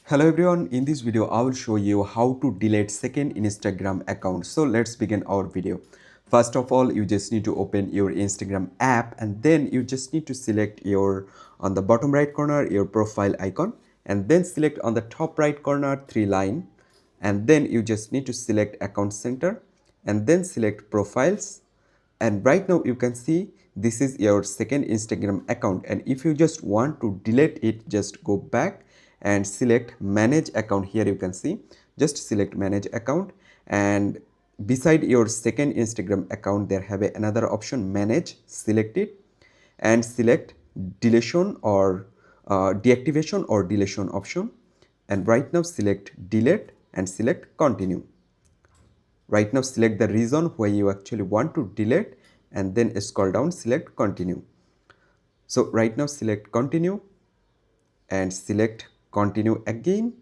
Hello everyone, in this video I will show you how to delete second Instagram account. So let's begin our video. First of all, you just need to open your Instagram app and then you just need to select your on the bottom right corner your profile icon and then select on the top right corner three line and then you just need to select account center and then select profiles, and right now you can see this is your second Instagram account, and if you just want to delete it, just go back and select manage account. Here you can see, just select manage account, and beside your second Instagram account there have another option manage. Select it and select deletion or deactivation or deletion option, and right now select delete and select continue. Right now select the reason where you actually want to delete and then scroll down, select continue. So right now select continue and select continue again,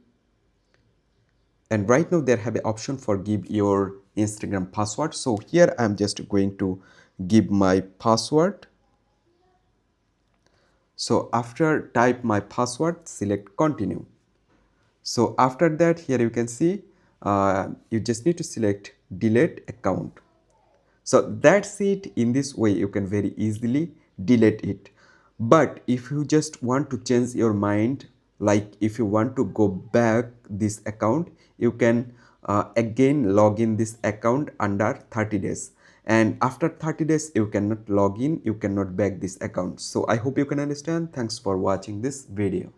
and right now there have an option for give your Instagram password. So here I'm just going to give my password. So after type my password, select continue. So after that, here you can see you just need to select delete account. So that's it. In this way you can very easily delete it. But if you just want to change your mind, like if you want to go back this account, you can again log in this account under 30 days, and after 30 days you cannot log in, you cannot back this account. So I hope you can understand. Thanks for watching this video.